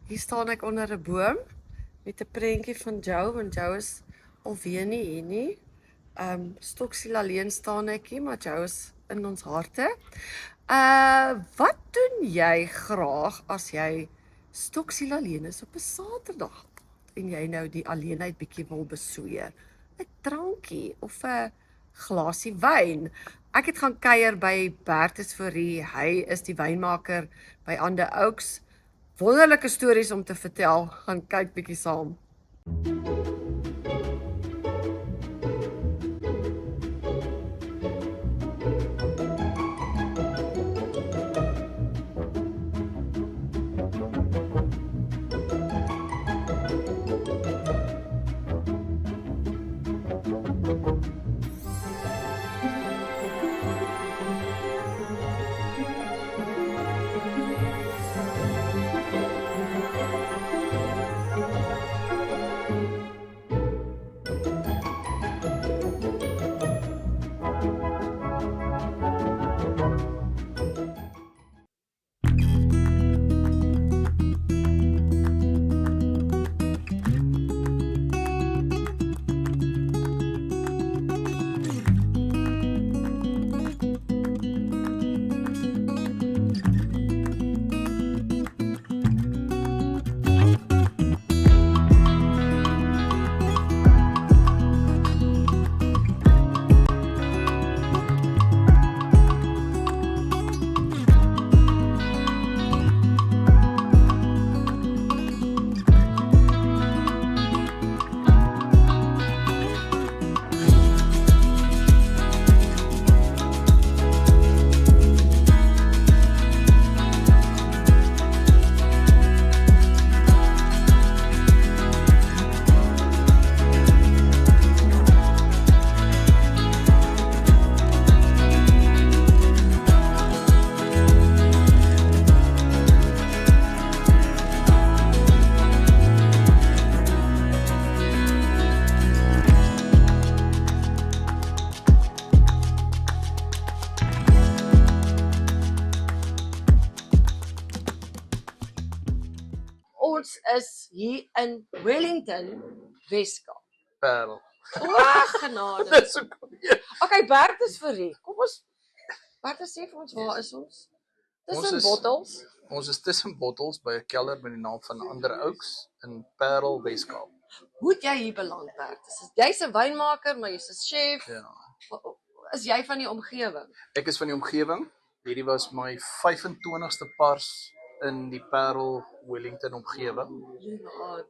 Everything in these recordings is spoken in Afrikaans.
Hier staan ek onder 'n boom met 'n prentjie van Joe, want Joe is alweer nie hier nie. Stoksiel alleen staan ek hier, maar Joe is in ons harte. Wat doen jy graag as jy stoksiel alleen is op 'n Saterdag en jy nou die alleenheid bietjie wil besoeer? 'n Drankie of 'n glasie wyn. Ek het gaan kuier by Bertus Fourie. Hy is die wynmaker by Ande Oaks. Wonderlike stories om te vertel. Gaan kyk bietjie saam. Ons is hier in Wellington, Weskaap. Parel. Genade. Dis so kom jy. Okay, Bertus Fourie. Kom ons Bertus sê vir ons, waar is ons? Tussen bottels. Ons is tussen bottels by 'n kelder met die naam van Ande Oaks in Parel, Weskaap. Hoe het jy hier beland, Bertus? Jy's 'n wynmaker, maar jy's 'n chef. Ja. Is jy van die omgewing? Ek is van die omgewing. Hierdie was my 25ste pars in die Parel Wellington omgewing.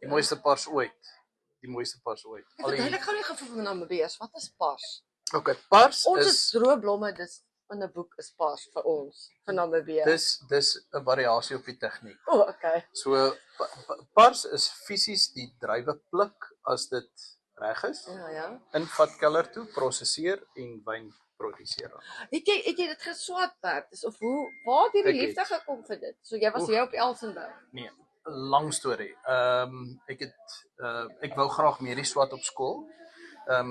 Die mooiste pars ooit. Die mooiste pars ooit. Verduidelik gou die gevoel van Namibiërs. Wat is pars? Okay, pars Ons is is droë blomme, dis in 'n boek is pars vir ons, vir Namibië. dis 'n variasie op die tegniek. Okay. So pars is fisies die druiwe pluk as dit reg is. Ja. In vatkeller toe prosesseer en wyn produseer. Het jy dit geswat, Bertus, of waar het hierdie Ek het. liefde gekom vir dit? So jy was hier op Elsenburg. Nee, lang storie. Ek wou graag medies swat op skool.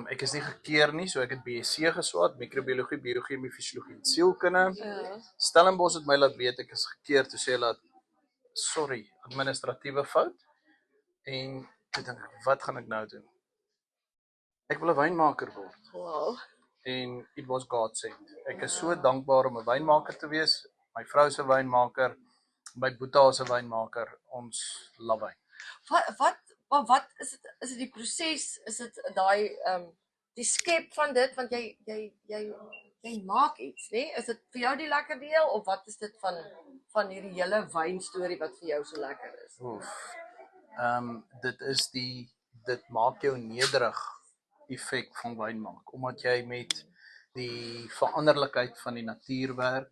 Ek is nie gekeer nie, so ek het BSc geswat, microbiologie, biochemie, fisiologie en sielkunde. Ja. Stellenbosch het my laat weet ek is gekeer, toe sê hulle sorry, administratiewe fout. En toe dink ek, wat gaan ek nou doen? Ek wil 'n wynmaker word. Wow. En it was God sent. Ek is so dankbaar om 'n wynmaker te wees. My vrou se wynmaker, my boetie se wynmaker. Ons love wyn. Wat is dit die proses? Is dit daai die skep van dit, want jy maak iets, né? Is dit vir jou die lekker deel of wat is dit van hierdie hele wynstorie wat vir jou so lekker is? Dit maak jou nederig effek van wyn maak, omdat jy met die veranderlikheid van die natuur werk.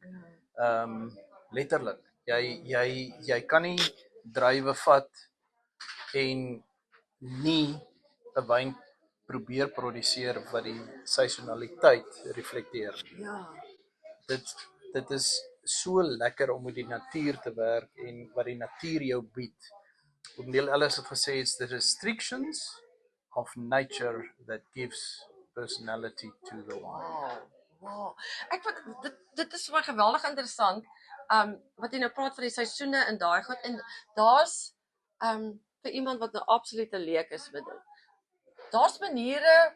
Letterlik, jy kan nie druiwe vat en nie 'n wyn probeer produseer wat die seisonaliteit reflekteer. Ja. Dit is so lekker om met die natuur te werk en wat die natuur jou bied. Neil Ellis het gesê, it's the restrictions of nature that gives personality to the wine. Wow. Dit is vir my geweldig interessant. Wat jy nou praat van die seisoene en daai goed, en daar's vir iemand wat nou absoluut 'n leek is met dit. Daar's maniere,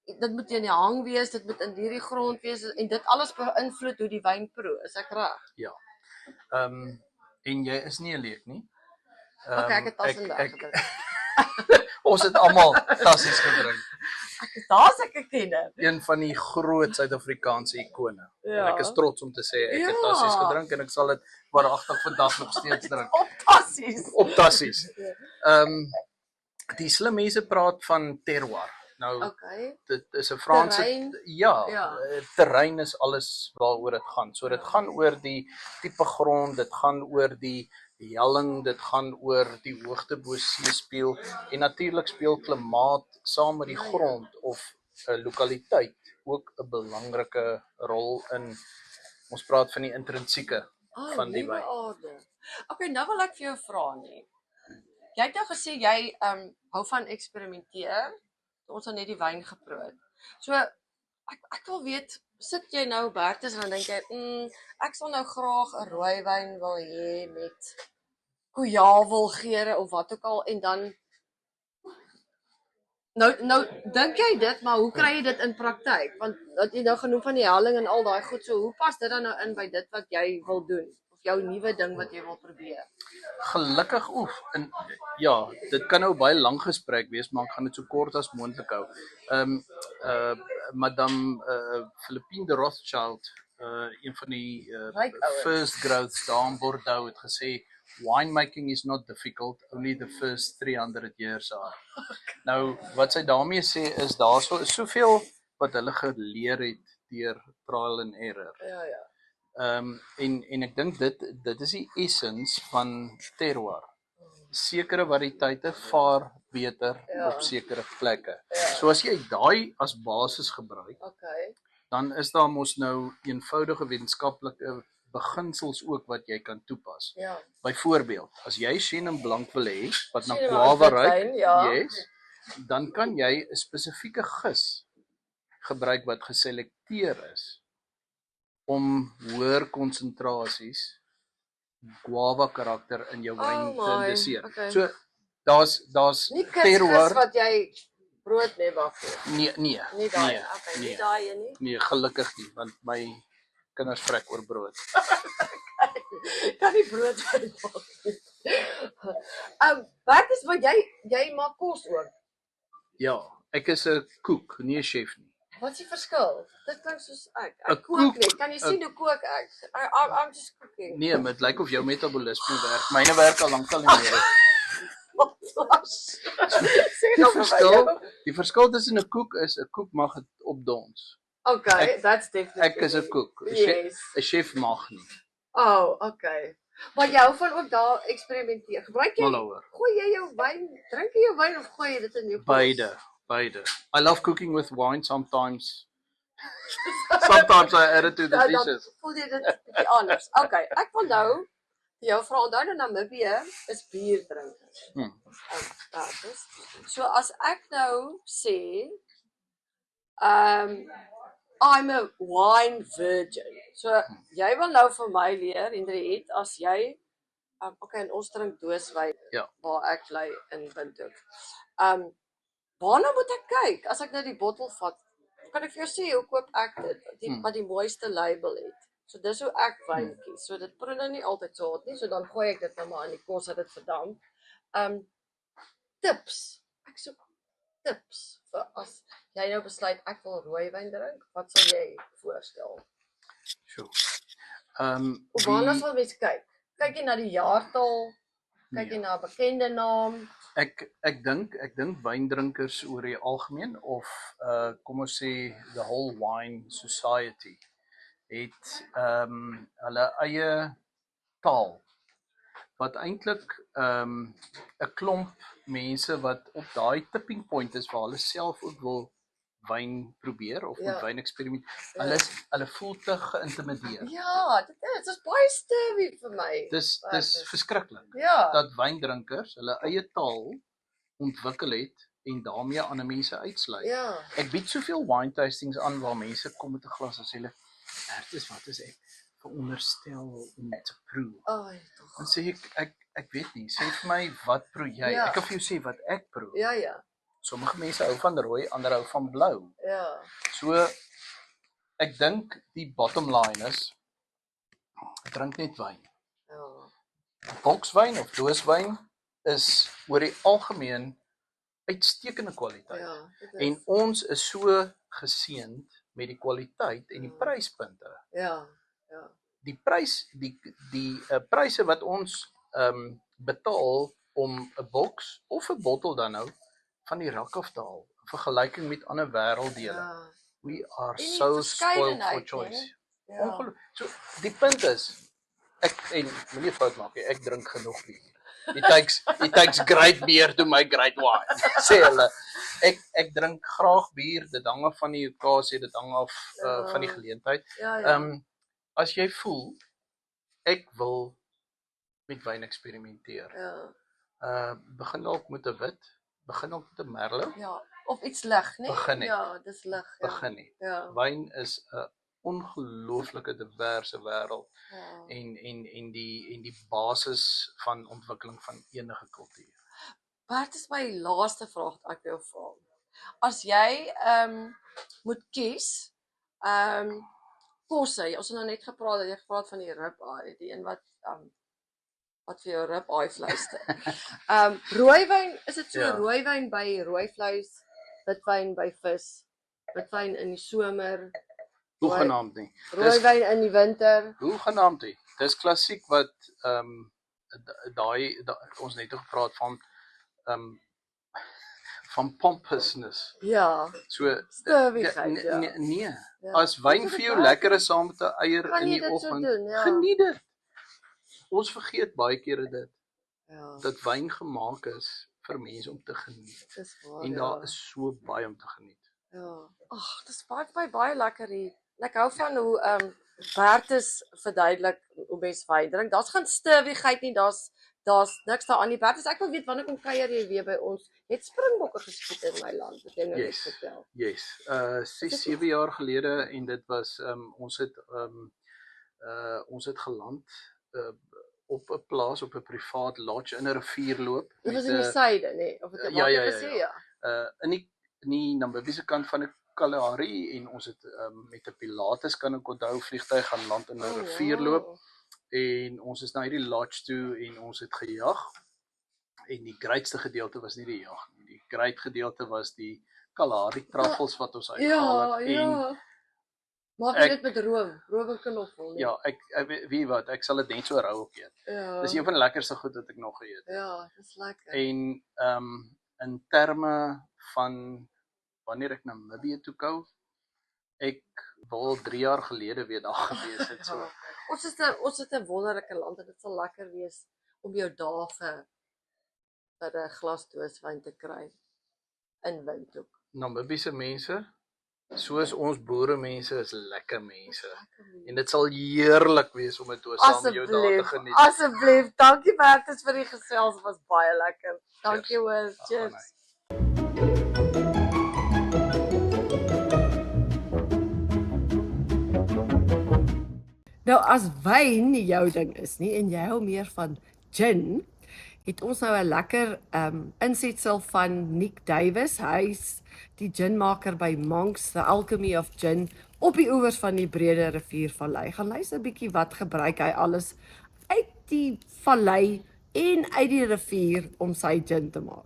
dit moet in die hang wees, dit moet in hierdie grond wees en dit alles beïnvloed hoe die wyn proe, is ek reg? Ja. En jy is nie 'n leek nie. Okay, ek het Tassenberg gedrink. Ons het almal tassies gedrink. Daar's ek 'n kenner. Een van die groot Suid-Afrikaanse ikone. Ja. En ek is trots om te sê ek het Ja. tassies gedrink en ek sal dit waaragtig vandag nog steeds drink. Fantasties. Op tassies. Die slim mense praat van terroir. Nou, Okay. dit is 'n Franse Terrein? ja, Ja. terrein is alles waaroor dit gaan. So dit gaan oor die tipe grond, dit gaan oor die helling, dit gaan oor die hoogte bo seespieël en natuurlik speel klimaat saam met die grond of 'n lokaliteit ook 'n belangrike rol in ons praat van die intrinsieke van die wyn. Okay, nou wil ek vir jou vra nie. Jy het nou gesê jy hou van eksperimenteer. Ons het net die wyn geproe het. So ek wil weet, sit jy nou Bertus en dan dink jy, ek sal nou graag 'n rooiwyn wil hê met kojavelgeure of wat ook al en dan nou dink jy dit, maar hoe kry jy dit in praktyk? Want wat jy nou genoem van die helling en al daai goed, so hoe pas dit dan nou in by dit wat jy wil doen of jou nuwe ding wat jy wil probeer? Gelukkig en ja, dit kan nou baie lank gesprek wees, maar ek gaan dit so kort as moontlik hou. Madame Philippine de Rothschild, een van die first growths daar in Bordeaux het gesê winemaking is not difficult, only the first 300 years are. Nou wat sy daarmee sê is daarso is soveel wat hulle geleer het deur trial and error. Ja. En ek dink dit is die essens van terroir. Sekere variëteite vaar beter op sekere plekke. So as jy daai as basis gebruik, dan is daar mos nou eenvoudige wetenskaplike beginsels ook wat jy kan toepas. Byvoorbeeld, as jy Chenin Blanc wil hê wat na guava ruik, yes, dan kan jy 'n spesifieke gis gebruik wat geselekteer is om hoër konsentrasies guava karakter in jou wyn te indeseer. So daar's nie terroir wat jy brood mee bak nie. Nie daai een nie. Nee, gelukkig nie, want my kinders vrek oor brood. Kan nie brood maak nie. Wat is wat jy maak kos ook? Ja, ek is 'n koek, nie 'n chef nie. Wat is die verskil? Dit klink soos ek kook net. Kan jy sien hoe kook ek? I'm just cooking. Nee, maar dit lyk of jou metabolisme werk. Myne werk al lankal nie meer. Die verskil tussen 'n koek is 'n koek mag dit opdons. Okay, that's definitely. Ek is 'n koek. 'n chef mag nie. Oh, okay. Maar jy hou van ook daar eksperimenteer. Gebruik jy gooi jy jou wyn, drink jy jou wyn of gooi jy dit in jou kos? Beide. I love cooking with wine sometimes. Sometimes I add it to the dishes. Voel jy dit bietjie anders? Okay, ek wil nou jou vra onthou nou Namibië is bierdrinkers. So as ek nou sê I'm a wine virgin. So jy wil nou vir my leer Hendriet as jy okay, en ons drink dooswyn waar ek bly in Windhoek. Waarna moet ek kyk as ek nou die bottel vat? Kan ek vir jou sê hoe koop ek dit? Wat die mooiste label het. So dis hoe ek wyn kies. So dit proe nou nie altyd so hard nie, so dan gooi ek dit nou maar in die kos dat dit verdamp. Tips. Ek soek tips vir as jy nou besluit ek wil rooiwyn drink, wat sal jy voorstel? Sure. Waarna sal mens kyk? Kyk jy na die jaartal? Kyk jy na 'n bekende naam? Ek dink wyndrinkers oor die algemeen of kom ons sê the whole wine society het hulle eie taal wat eintlik 'n klomp mense wat op daai tipping point is waar hulle self ook wil wyn probeer of met wyn eksperiment. Hulle voel te geïntimideer. Ja, dit is baie stewig vir my. Dis verskriklik. Dat wyndrinkers hulle eie taal ontwikkel het en daarmee ander mense uitsluit. Ek bied soveel wine tastings aan waar mense kom met 'n glas en sê hulle, "Wat is ek? veronderstel om te proe. Ai, Dan tog. sê ek weet nie, sê vir my wat proe jy? Ja. Ek kan vir jou sê wat ek proe. Ja. Sommige mense hou van rooi, ander hou van blou. Ja. So ek dink die bottom line is ek drink net wyn. Ja. Bokswyn of dooswyn is oor die algemeen uitstekende kwaliteit. Ja. dit is- En ons is so geseënd met die kwaliteit en die pryspunte. Ja. Die pryse wat ons betaal om 'n boks of 'n bottel dan nou van die rak af te haal in vergelyking met ander wêrelddele. Ja. We are die so spoiled for verskeidenheid, choice. Ja. Ongelooflik. So die punt is ek moenie fout maak nie, ek drink genoeg bier. It takes great beer to make great wine. Sê hulle. Ek drink graag bier, dit hang af van die okasie, dit hang af van die geleentheid. Ja. As jy voel ek wil met wyn eksperimenteer. Ja. Begin dalk met 'n wit, begin dalk met 'n merlot, Ja. Of iets lig, né? Begin net. Ja, dis lig. Ja. begin nie. Ja. Wyn is 'n ongelooflike diverse wêreld Ja. en die basis van ontwikkeling van enige kultuur. Wat is my laaste vraag wat ek wil vra? As jy moet kies, kosse. Ons het nou net gepraat van die ribeye, die een wat vir jou ribeye vleis. Rooiwyn, is dit so Ja. rooiwyn by rooi vleis, witwyn by vis, witwyn in die somer, Hoegenaamd nie. rooiwyn in die winter? Hoegenaamd nie. Dis klassiek wat ons net gepraat van pompousness. Ja, So stewigheid, ja. nee. Ja. As wyn Moet jy vir dit jou wel lekker is saam met 'n eier Kan in jy die dit so oggend, doen, ja. geniet dit. Ons vergeet baie kere dit Ja, dat wyn gemaak is vir mense om te geniet. dis waar. En daar is so baie om te geniet. Ja. Ag, dis baie lekker hier. En ek hou van hoe Bertus verduidelik hoe mens wyn drink. Daar's geen stewigheid nie, daar's niks daaraan nie. Bertus, ek wil weet wanneer kom kuier jy weer by ons? Het springbokke geskiet in my land, het jy nou net Yes. vertel. Yes. 6-7 jaar gelede en dit was ons het geland op 'n plaas op 'n privaat lodge in 'n rivierloop. Dit was in die suide, nee, of het jy Ja, wat ja, jy ja, gesê, ja. ja. In die Namibiese kant van die Kalahari en ons het met 'n Pilatus kan ek onthou vliegtuig gaan land in 'n rivierloop. wow. En ons is na hierdie lodge toe en ons het gejag. En die grootste gedeelte was nie die jag nie. Die groot gedeelte was die Kalahari truffels wat ons uitgehaal het. Ja. Maak jy dit met room en knoffel, nee? Ja, ek weet wat, ek sal dit net so rou ook eet. Ja. Dis een van die lekkerste goed wat ek nog geëet het. Ja, dis lekker. En in terme van wanneer ek Namibië toe kou, ek wil 3 jaar gelede weer daar gewees het so. Ja. Ons het 'n wonderlike land en dit sal lekker wees om jou dae vir 'n glas dooswyn te kry in Windhoek. Namibiese mense, soos ons boere mense is lekker mense. Lekker En dit sal heerlik wees om dit saam met jou daar te geniet. Asseblief, dankie Bertus vir die gesels, dit was baie lekker. Dankie hoor. Ag, Cheers. Nou as wyn nie jou ding is nie en jy hou meer van gin, het ons nou 'n lekker insetsel van Nick Davis. Hy's die ginmaker by Monks, The Alchemy of Gin op die oewers van die Breede Riviervallei. Gaan luister 'n bietjie wat gebruik hy alles uit die vallei en uit die rivier om sy gin te maak.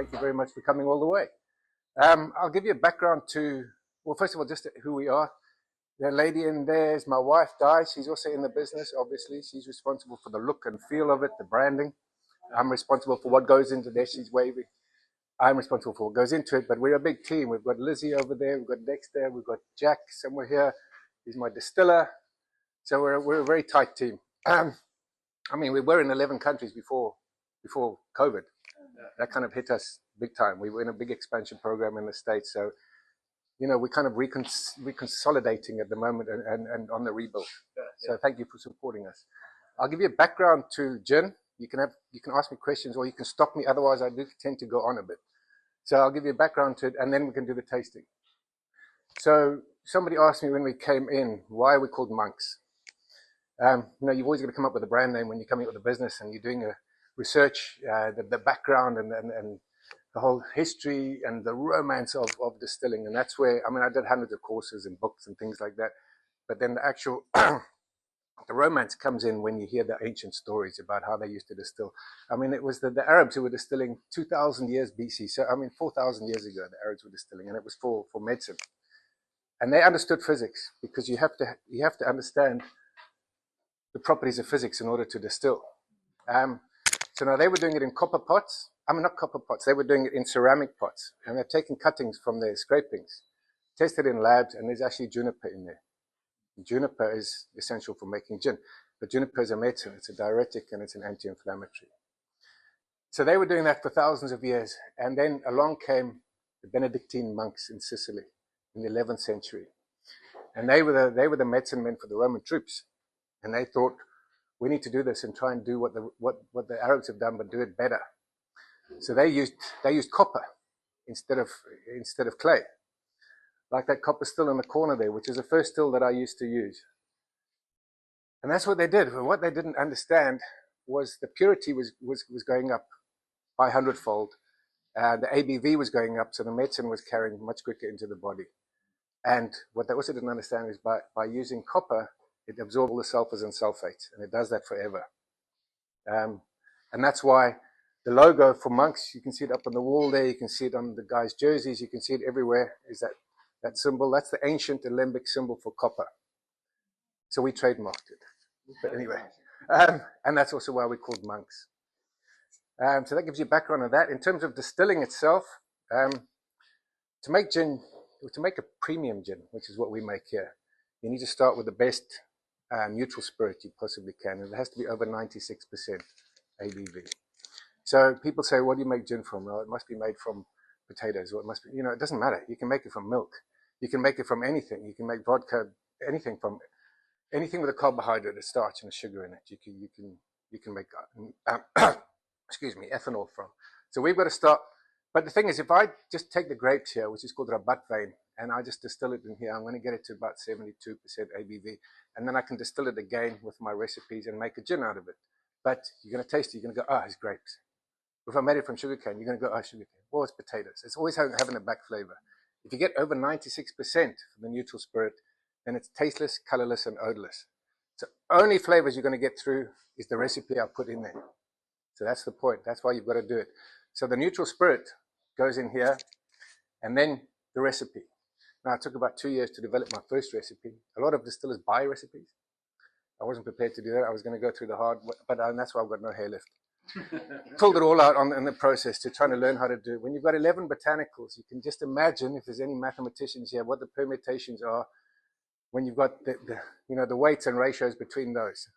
thank you very much for coming all the way. I'll give you a background to, well, first of all, just who we are. The lady in there is my wife, Di. She's also in the business, obviously. She's responsible for the look and feel of it, the branding. I'm responsible for what goes into there. She's waving. I'm responsible for what goes into it, but we're a big team. We've got Lizzie over there, we've got Dexter, we've got Jack somewhere here. He's my distiller. So we're a very tight team. I mean, we were in 11 countries before COVID. That kind of hit us big time. We were in a big expansion program in the States. So, you know, we're kind of reconsolidating at the moment and on the rebuild. So thank you for supporting us. I'll give you a background to gin. You can ask me questions or you can stop me. Otherwise, I do tend to go on a bit. So I'll give you a background to it and then we can do the tasting. So somebody asked me when we came in, why are we called Monks? You know, you've always got to come up with a brand name when you're coming up with a business and you're doing a research, the background and the whole history and the romance of distilling. And that's where, I mean, I did hundreds of courses and books and things like that. But then the actual, the romance comes in when you hear the ancient stories about how they used to distill. I mean, it was the Arabs who were distilling 2,000 years BC. So, I mean, 4,000 years ago, the Arabs were distilling, and it was for medicine. And they understood physics because you have to understand the properties of physics in order to distill. So now they were doing it in copper pots. I mean, not copper pots. They were doing it in ceramic pots. And they're taking cuttings from their scrapings, tested in labs, and there's actually juniper in there. Juniper is essential for making gin. But juniper is a medicine. It's a diuretic and it's an anti-inflammatory. So they were doing that for thousands of years. And then along came the Benedictine monks in Sicily in the 11th century. And they were the medicine men for the Roman troops. And they thought, we need to do this and try and do what the Arabs have done, but do it better. So they used copper instead of clay, like that copper still in the corner there, which is the first still that I used to use. And that's what they did. But what they didn't understand was the purity was going up by 100-fold. The ABV was going up, so the medicine was carrying much quicker into the body. And what they also didn't understand is by using copper, it absorbs all the sulfurs and sulfates, and it does that forever. And that's why the logo for Monks, you can see it up on the wall there, you can see it on the guys' jerseys, you can see it everywhere, is that symbol. That's the ancient alembic symbol for copper. So we trademarked it. But anyway, and that's also why we're called Monks. So that gives you a background on that. In terms of distilling itself, to make gin, to make a premium gin, which is what we make here, you need to start with the best neutral spirit you possibly can. And it has to be over 96% ABV. So people say, what do you make gin from? Well, it must be made from potatoes, or it must be, you know, it doesn't matter. You can make it from milk. You can make it from anything. You can make vodka, anything with a carbohydrate, a starch, and a sugar in it. You can make excuse me, ethanol from. So we've got to start. But the thing is, if I just take the grapes here, which is called Rabat vein, and I just distill it in here, I'm going to get it to about 72% ABV. And then I can distill it again with my recipes and make a gin out of it. But you're going to taste it, you're going to go, oh, it's grapes. If I made it from sugarcane, you're going to go, oh, sugarcane. Well, it's potatoes. It's always having a back flavor. If you get over 96% for the neutral spirit, then it's tasteless, colorless, and odorless. So only flavors you're going to get through is the recipe I put in there. So that's the point. That's why you've got to do it. So the neutral spirit goes in here, and then the recipe. Now, it took about 2 years to develop my first recipe. A lot of distillers buy recipes. I wasn't prepared to do that. I was going to go through the hard, but that's why I've got no hair left. Pulled it all out in the process to try to learn how to do it. When you've got 11 botanicals, you can just imagine, if there's any mathematicians here, what the permutations are when you've got the weights and ratios between those.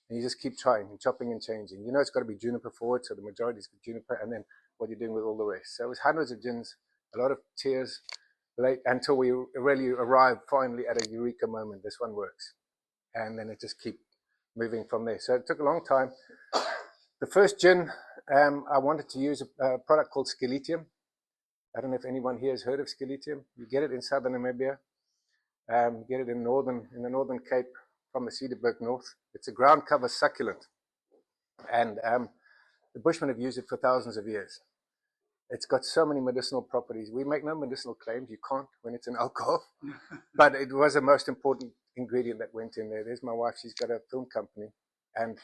And you just keep trying and chopping and changing. You know it's got to be juniper forward, so the majority is juniper, and then what you're doing with all the rest. So it was hundreds of gins, a lot of tears, late until we really arrived finally at a eureka moment. This one works. And then it just keep moving from there. So it took a long time. The first gin, I wanted to use a product called Sceletium. I don't know if anyone here has heard of Sceletium. You get it in southern Namibia. You get it in the Northern Cape from the Cederberg North. It's a ground cover succulent. And the Bushmen have used it for thousands of years. It's got so many medicinal properties. We make no medicinal claims. You can't when it's an alcohol. But it was the most important ingredient that went in there. There's my wife. She's got a film company. And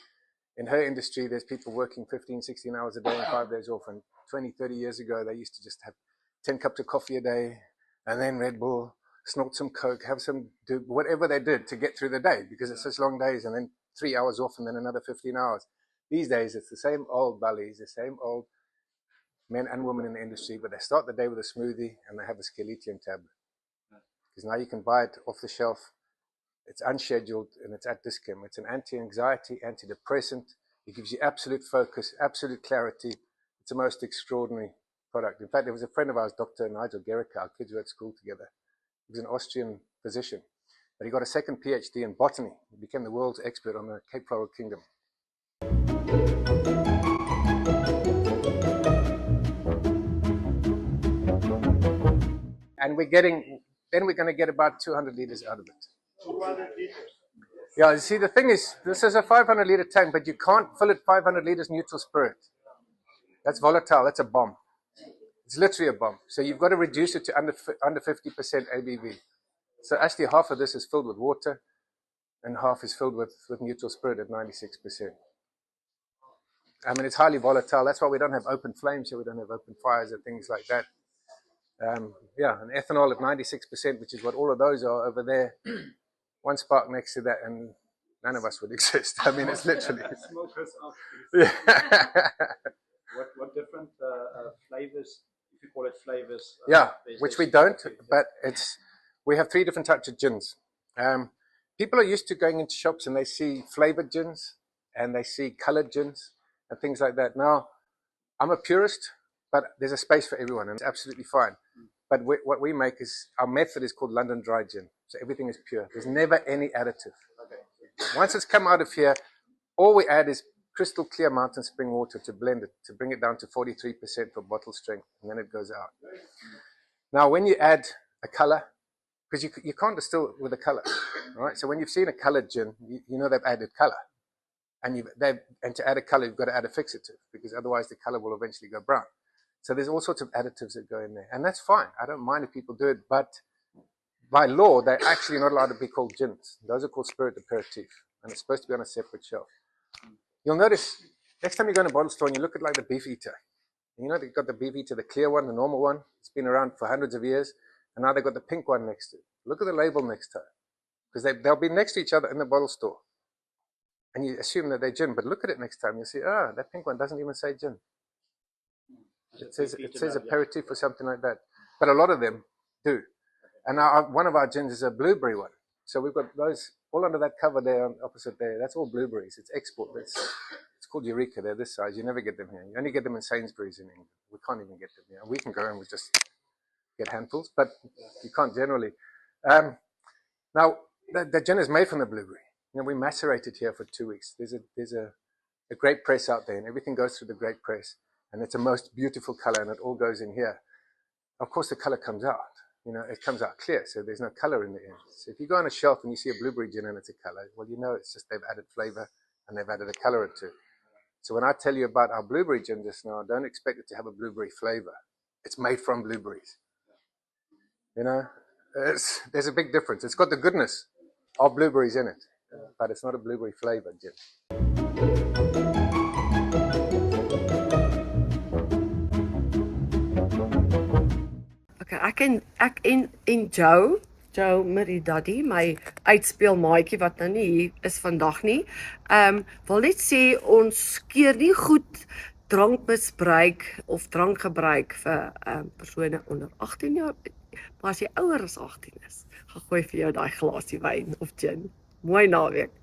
in her industry, there's people working 15, 16 hours a day and 5 days off. And 20, 30 years ago, they used to just have 10 cups of coffee a day and then Red Bull, snort some Coke, do whatever they did to get through the day because it's such long days and then 3 hours off and then another 15 hours. These days, it's the same old bullies, the same old men and women in the industry, but they start the day with a smoothie and they have a Skeletium tablet. Because now you can buy it off the shelf. It's unscheduled and it's at Dis-Chem. It's an anti-anxiety, antidepressant. It gives you absolute focus, absolute clarity. It's the most extraordinary product. In fact, there was a friend of ours, Dr. Nigel Gericke. Our kids were at school together. He was an Austrian physician, but he got a second PhD in botany. He became the world's expert on the Cape Floral Kingdom. And we're going to get about 200 liters out of it. 200 liters. Yeah, you see, the thing is, this is a 500-liter tank, but you can't fill it 500 liters neutral spirit. That's volatile. That's a bomb. It's literally a bomb. So you've got to reduce it to under 50% ABV. So actually half of this is filled with water and half is filled with neutral spirit at 96%. I mean, it's highly volatile. That's why we don't have open flames here. We don't have open fires and things like that. Yeah, and ethanol at 96%, which is what all of those are over there. One spark next to that and none of us would exist. I mean, it's literally... Smokers are. Yeah. What different flavors, if you call it flavors? Yeah, which we don't, but we have 3 different types of gins. People are used to going into shops and they see flavored gins and they see colored gins and things like that. Now, I'm a purist, but there's a space for everyone and it's absolutely fine. But what we make is, our method is called London Dry Gin. So everything is pure. There's never any additive. Once it's come out of here, all we add is crystal clear mountain spring water to blend it, to bring it down to 43% for bottle strength, and then it goes out. Now, when you add a color, because you can't distill with a color, right? So when you've seen a colored gin, you know they've added color. And to add a color, you've got to add a fixative, because otherwise the color will eventually go brown. So there's all sorts of additives that go in there. And that's fine. I don't mind if people do it, but by law, they're actually not allowed to be called gins. Those are called spirit aperitif, and it's supposed to be on a separate shelf. You'll notice, next time you go in a bottle store and you look at like the Beef Eater, and you know they've got the Beef Eater, the clear one, the normal one. It's been around for hundreds of years, and now they've got the pink one next to it. Look at the label next to it, because they'll be next to each other in the bottle store. And you assume that they're gin, but look at it next time. You'll see, that pink one doesn't even say gin. It says aperitif or something like that. But a lot of them do. And one of our gins is a blueberry one. So we've got those all under that cover there, on opposite there. That's all blueberries. It's export. It's called Eureka. They're this size. You never get them here. You only get them in Sainsbury's in England. We can't even get them here. We can go and we just get handfuls, but you can't generally. Now, the gin is made from the blueberry. You know, we macerate it here for 2 weeks. There's a grape press out there, and everything goes through the grape press. And it's a most beautiful color, and it all goes in here. Of course, the color comes out. You know, it comes out clear, so there's no color in the end. So if you go on a shelf and you see a blueberry gin and it's a color, well, you know it's just they've added flavor and they've added a color or two. So when I tell you about our blueberry gin just now, don't expect it to have a blueberry flavor. It's made from blueberries. You know, there's a big difference. It's got the goodness of blueberries in it, but it's not a blueberry flavor gin. Okay, ek en Joe Meridadi, my uitspeelmaatjie wat nou nie hier is vandag nie, wil net sê ons keer nie goed drankmisbruik of drankgebruik vir persone onder 18 jaar, maar as jy ouer as 18 is, gaan gooi vir jou daai glasie wyn of gin. Mooi naweek.